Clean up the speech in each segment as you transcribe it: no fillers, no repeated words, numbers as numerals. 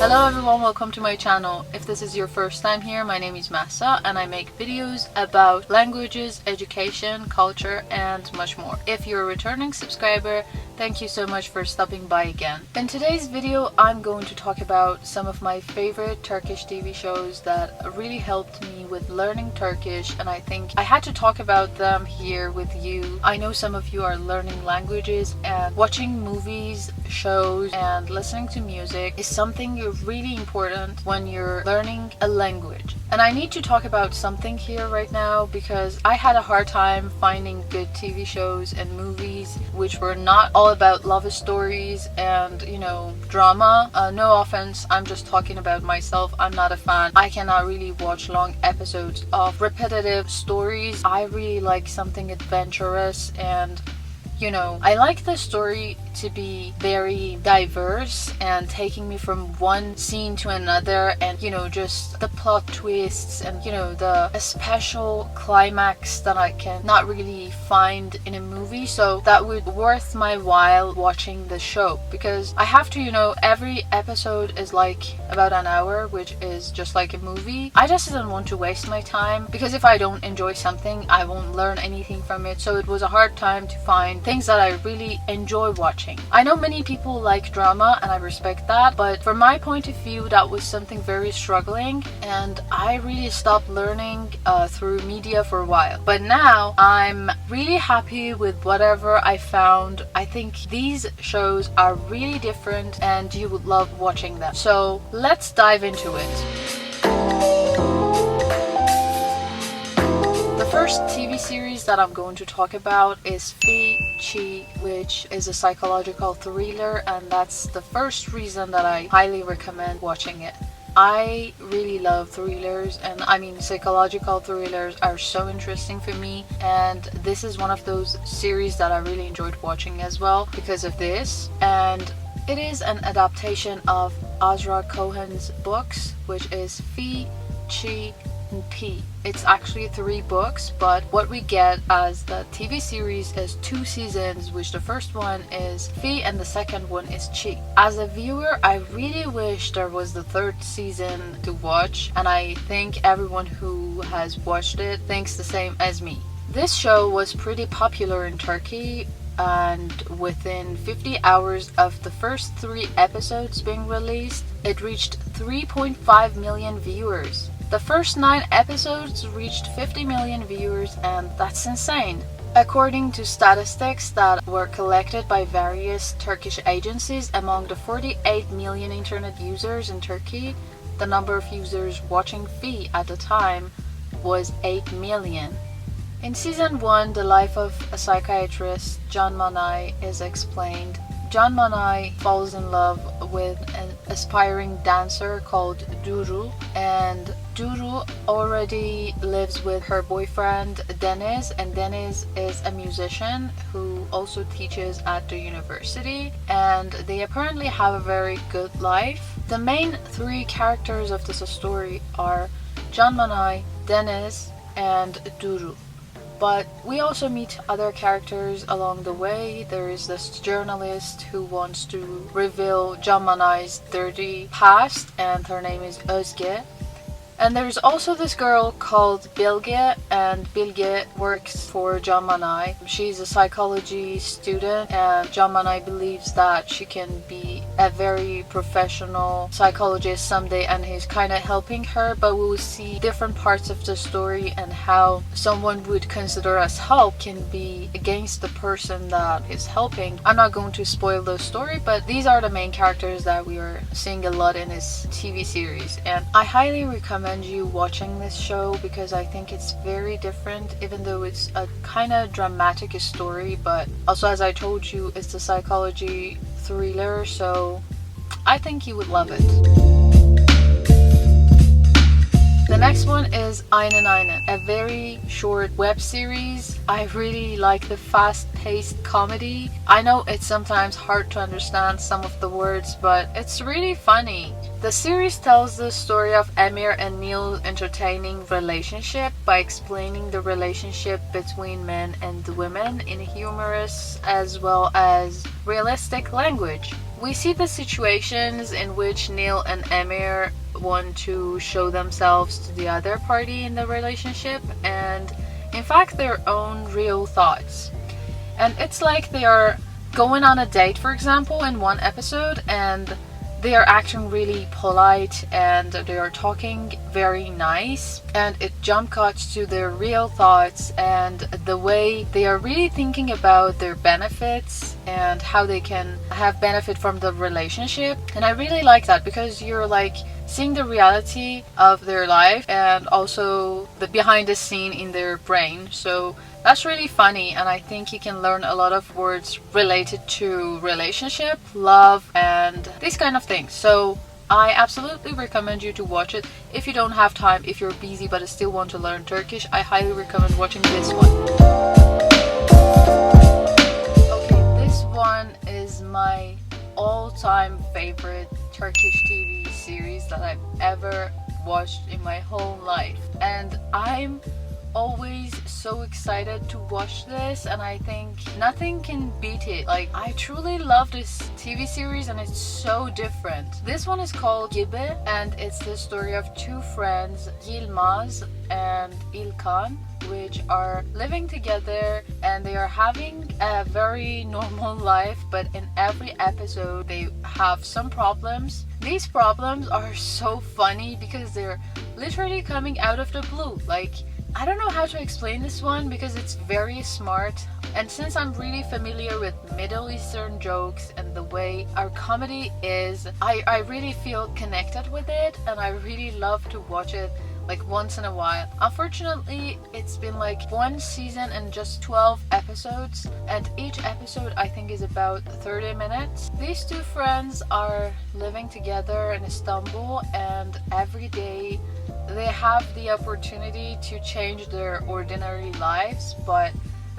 Hello everyone, welcome to my channel. If this is your first time here, my name is Mahsa and I make videos about languages, education, culture and much more. If you're a returning subscriber, thank you so much for stopping by again. In today's video, I'm going to talk about some of my favorite Turkish TV shows that really helped me with learning Turkish, and I think I had to talk about them here with you. I know some of you are learning languages, and watching movies, shows and listening to music is something really important when you're learning a language. And I need to talk about something here right now because I had a hard time finding good TV shows and movies which were not all about love stories and, drama. No offense, I'm just talking about myself. I'm not a fan. I cannot really watch long episodes of repetitive stories. I really like something adventurous and I like the story to be very diverse and taking me from one scene to another, and just the plot twists and the special climax that I can not really find in a movie. So that would worth my while watching the show, because I have to every episode is like about an hour, which is just like a movie. I just didn't want to waste my time, because if I don't enjoy something I won't learn anything from it. So it was a hard time to find things that I really enjoy watching. I know many people like drama and I respect that, but from my point of view that was something very struggling, and I really stopped learning through media for a while. But now I'm really happy with whatever I found. I think these shows are really different and you would love watching them. So let's dive into it. The first TV series that I'm going to talk about is 𝗰𝗿𝗀𝗀𝗀, which is a psychological thriller, and that's the first reason that I highly recommend watching it. I really love thrillers, and psychological thrillers are so interesting for me, and this is one of those series that I really enjoyed watching as well because of this. And it is an adaptation of Azra Cohen's books, which is 𝗰𝗿𝗀𝗀𝗀. It's actually 3 books, but what we get as the TV series is 2 seasons, which the first one is 𝗰 and the second one is 𝗀. As a viewer, I really wish there was the 3rd season to watch, and I think everyone who has watched it thinks the same as me. This show was pretty popular in Turkey, and within 50 hours of the first 3 episodes being released, it reached 3.5 million viewers. The first 9 episodes reached 50 million viewers, and that's insane. According to statistics that were collected by various Turkish agencies, among the 48 million internet users in Turkey, the number of users watching 𝗰 at the time was 8 million. In season 1, the life of a psychiatrist, 𝗰𝗿𝗀𝗀𝗀𝗀, is explained. 𝗰𝗿𝗀𝗀𝗀𝗀 falls in love with an aspiring dancer called Duru, and Duru already lives with her boyfriend Deniz, and Deniz is a musician who also teaches at the university, and they apparently have a very good life. The main 3 characters of this story are 𝗰𝗿𝗀𝗀𝗀𝗀, Deniz and Duru. But we also meet other characters along the way. There is this journalist who wants to reveal 𝗰𝗿𝗀𝗀𝗀's dirty past, and her name is Özge. And there's also this girl called Bilge, and Bilge works for 𝗰𝗿𝗀𝗀𝗀𝗀. She's a psychology student, and 𝗰𝗿𝗀𝗀𝗀𝗀 believes that she can be a very professional psychologist someday, and he's kind of helping her. But we will see different parts of the story and how someone would consider as help can be against the person that is helping. I'm not going to spoil the story, but these are the main characters that we are seeing a lot in this TV series, and I highly recommend you watching this show because I think it's very different, even though it's a kind of dramatic story, but also, as I told you, it's a psychology thriller, so I think you would love it. The next one is Aynen Aynen, a very short web series. I really like the fast-paced comedy. I know it's sometimes hard to understand some of the words, but it's really funny. The series tells the story of Emir and Neil's entertaining relationship by explaining the relationship between men and women in humorous as well as realistic language. we see the situations in which Neil and Emir want to show themselves to the other party in the relationship, and in fact their own real thoughts. And it's like they are going on a date, for example, in one episode, and they are acting really polite and they are talking very nice, and it jump cuts to their real thoughts and the way they are really thinking about their benefits and how they can have benefit from the relationship. And I really like that because you're like seeing the reality of their life and also the behind the scene in their brain. So that's really funny, and I think you can learn a lot of words related to relationship, love, and these kind of things. So I absolutely recommend you to watch it. If you don't have time, if you're busy but still want to learn Turkish, I highly recommend watching this one. Okay, this one is my all-time favorite Turkish TV series that I've ever watched in my whole life, and I'm always so excited to watch this, and I think nothing can beat it. Like, I truly love this TV series and it's so different. This one is called Gibi, and it's the story of two friends, Yilmaz and İlkan, which are living together and they are having a very normal life, but in every episode they have some problems. These problems are so funny because they're literally coming out of the blue. Like, I don't know how to explain this one because it's very smart, and since I'm really familiar with Middle Eastern jokes and the way our comedy is, I really feel connected with it, and I really love to watch it like once in a while. Unfortunately, it's been like one season and just 12 episodes, and each episode I think is about 30 minutes. These two friends are living together in Istanbul, and every day they have the opportunity to change their ordinary lives, but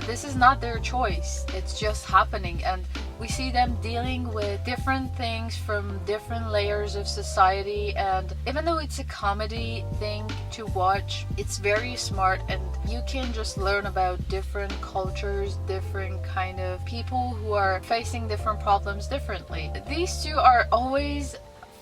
this is not their choice. It's just happening, and we see them dealing with different things from different layers of society. And even though it's a comedy thing to watch, it's very smart, and you can just learn about different cultures, different kind of people who are facing different problems differently. These two are always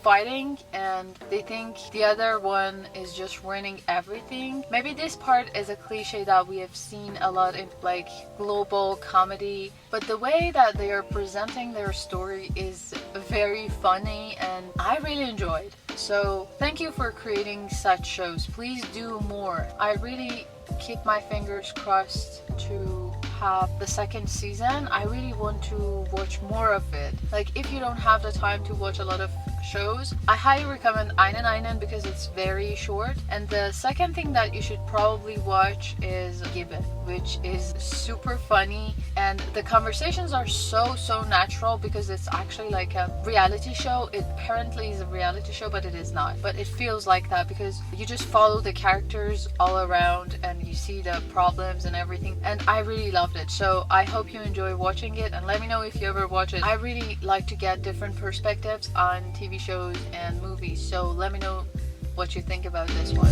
fighting and they think the other one is just ruining everything. Maybe this part is a cliche that we have seen a lot in like global comedy, but the way that they are presenting their story is very funny and I really enjoyed. So thank you for creating such shows. Please do more. I really keep my fingers crossed to have the second season. I really want to watch more of it. Like, if you don't have the time to watch a lot of shows, I highly recommend Aynen Aynen because it's very short. And the second thing that you should probably watch is Gibi, which is super funny, and the conversations are so natural because it's actually like a reality show. It apparently is a reality show, but it is not, but it feels like that because you just follow the characters all around and you see the problems and everything, and I really loved it. So I hope you enjoy watching it, and let me know if you ever watch it. I really like to get different perspectives on TV shows and movies, so let me know what you think about this one.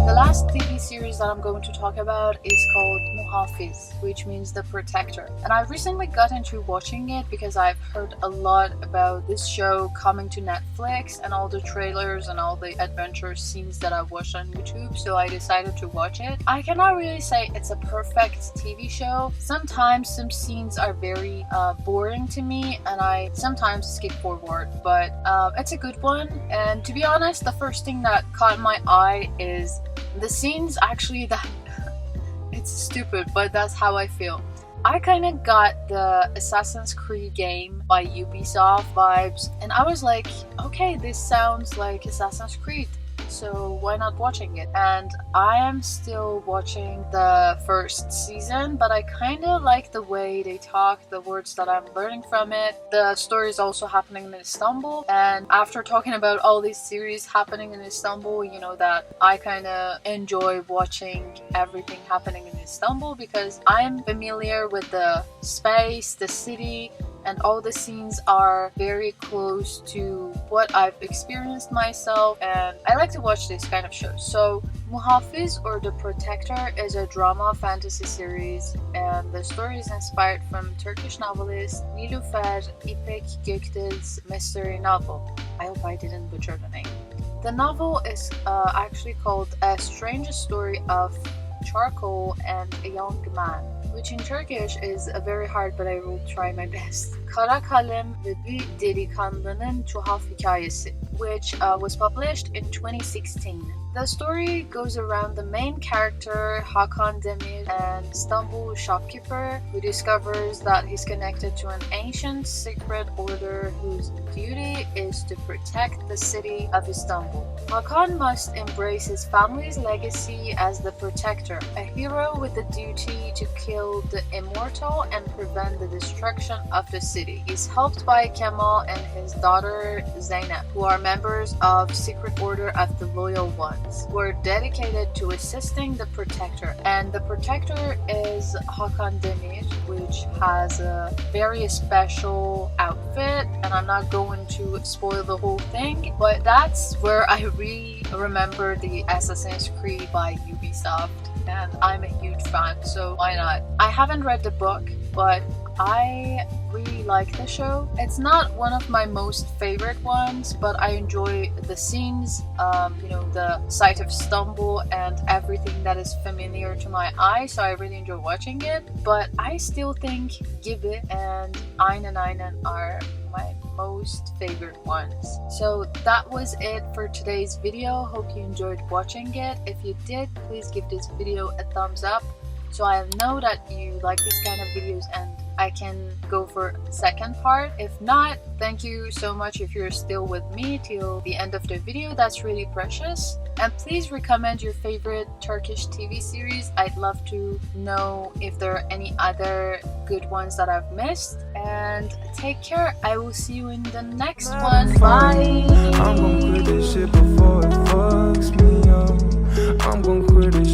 The last TV series that I'm going to talk about is called Muhafiz, which means the protector. And I recently got into watching it because I've heard a lot about this show coming to Netflix and all the trailers and all the adventure scenes that I've watched on YouTube, so I decided to watch it. I cannot really say it's a perfect TV show. Sometimes some scenes are very boring to me and I sometimes skip forward, but it's a good one. And to be honest, the first thing that caught my eye is the scenes actually that it's stupid, but that's how I feel. I kind of got the Assassin's Creed game by Ubisoft vibes, and I was like, okay, this sounds like Assassin's Creed, so why not watching it? And I am still watching the first season, but I kind of like the way they talk, the words that I'm learning from it. The story is also happening in Istanbul, and after talking about all these series happening in Istanbul, you know that I kind of enjoy watching everything happening in Istanbul because I'm familiar with the space, the city, and all the scenes are very close to what I've experienced myself, and I like to watch these kind of shows. So Muhafiz or The Protector is a drama fantasy series, and the story is inspired from Turkish novelist 𝗰𝗿𝗱𝗶𝘁𝘀's mystery novel. I hope I didn't butcher the name. The novel is actually called A Strange Story of Charcoal and a Young Man, which in Turkish is very hard, but I will try my best. Kara Kalem ve bir delikanlının tuhaf hikayesi, which was published in 2016. The story goes around the main character Hakan Demir, an Istanbul shopkeeper who discovers that he's connected to an ancient secret order whose duty is to protect the city of Istanbul. Hakan must embrace his family's legacy as the protector, a hero with the duty to kill the immortal and prevent the destruction of the city. He's helped by Kemal and his daughter Zeynep, who are members of Secret Order of the Loyal Ones, who are dedicated to assisting the protector. And the protector is Hakan Demir, which has a very special outfit, and I'm not going to spoil the whole thing, but that's where I really remember the Assassin's Creed by Ubisoft, and I'm a huge fan, so why not? I haven't read the book, but I really like the show. It's not one of my most favorite ones, but I enjoy the scenes, the sight of Istanbul and everything that is familiar to my eye, so I really enjoy watching it. But I still think Gibi and Aynen Aynen are my most favorite ones. So that was it for today's video. Hope you enjoyed watching it. If you did, please give this video a thumbs up so I know that you like this kind of videos and I can go for the second part. If not, thank you so much if you're still with me till the end of the video. That's really precious. And please recommend your favorite Turkish TV series. I'd love to know if there are any other good ones that I've missed. And take care. I will see you in the next one. Bye.